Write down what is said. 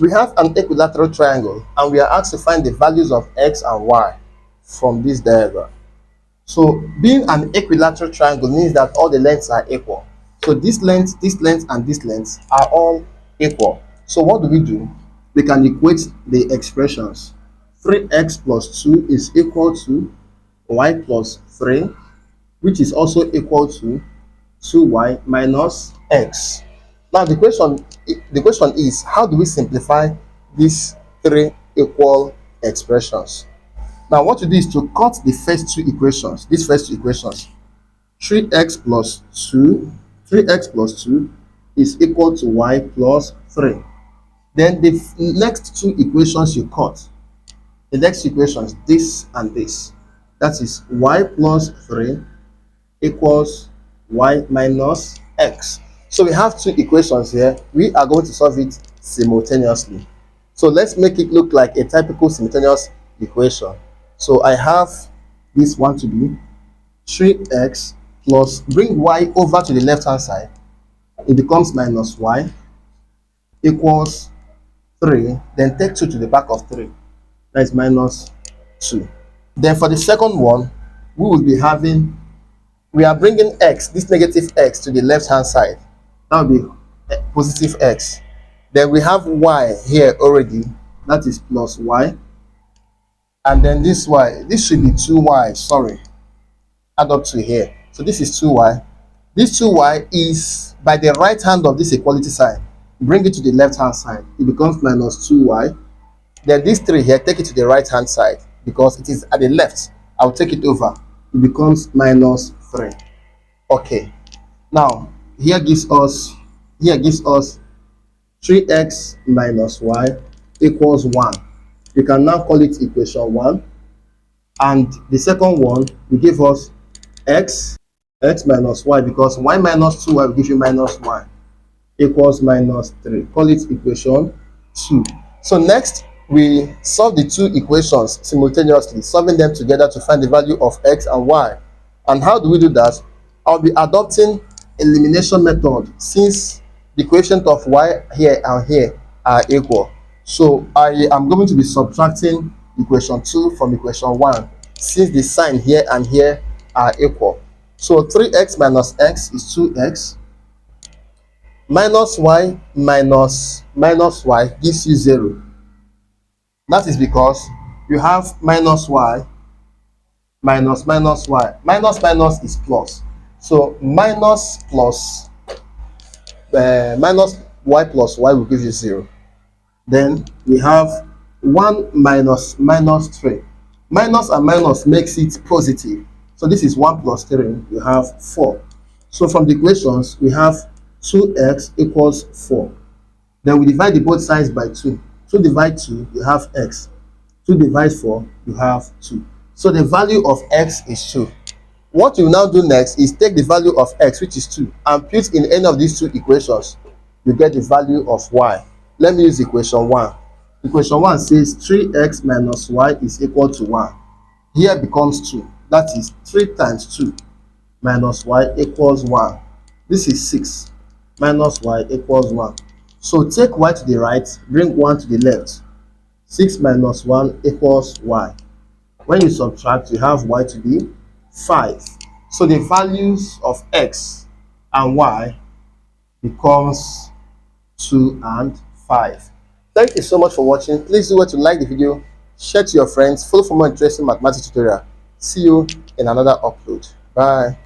We have an equilateral triangle and we are asked to find the values of x and y from this diagram. So being an equilateral triangle means that all the lengths are equal. So this length, and this length are all equal. So what do? We can equate the expressions. 3x plus 2 is equal to y plus 3, which is also equal to 2y minus x. Now the question is, how do we simplify these three equal expressions? Now what you do is to cut the first two equations, these first two equations. 3x plus 2, 3x plus 2 is equal to y plus 3. Then the next two equations you cut, the next equations, this and this, that is y plus 3 equals y minus x. So we have two equations here. We are going to solve it simultaneously. So let's make it look like a typical simultaneous equation. So I have this one to be 3x plus, bring y over to the left hand side, it becomes minus y equals 3, then take 2 to the back of 3, that is minus 2. Then for the second one, we will be having, we are bringing x, this negative x, to the left hand side, that will be positive x. Then we have y here already, that is plus y, and then this y, this should be 2y, sorry, add up to here. So this is 2y. This 2y is by the right hand of this equality sign. Bring it to the left hand side. It becomes minus 2y. Then this 3 here, take it to the right hand side because it is at the left. I'll take it over. It becomes minus 3. Okay. Now, here gives us 3x minus y equals 1. You can now call it equation 1. And the second one will give us x minus y, because y minus 2y will give you minus 1 equals minus 3. Call it equation 2. So next we solve the two equations simultaneously, solving them together to find the value of x and y. And how do we do that? I'll be adopting elimination method since the quotient of y here and here are equal. So I am going to be subtracting equation 2 from equation 1 since the sign here and here are equal. So 3x minus x is 2x, minus y minus y gives you 0. That is because you have minus y minus y. Minus is plus. So minus y plus y will give you 0. Then we have 1 minus 3. Minus and minus makes it positive. So this is 1 plus 3, you have 4. So from the equations, we have 2x equals 4. Then we divide the both sides by 2. 2 divide 2, you have x. 2 divide 4, you have 2. So the value of x is 2. What you now do next is take the value of x, which is 2, and put in any of these two equations. You get the value of y. Let me use equation 1. Equation 1 says 3x minus y is equal to 1. Here becomes 2. That is 3 times 2 minus y equals 1. This is 6 minus y equals 1. So take y to the right, bring 1 to the left. 6 minus 1 equals y. When you subtract, you have y to be 5. So the values of x and y becomes 2 and 5. Thank you so much for watching. Please do well to like the video, share to your friends, follow for more interesting mathematics tutorial. See you in another upload. Bye.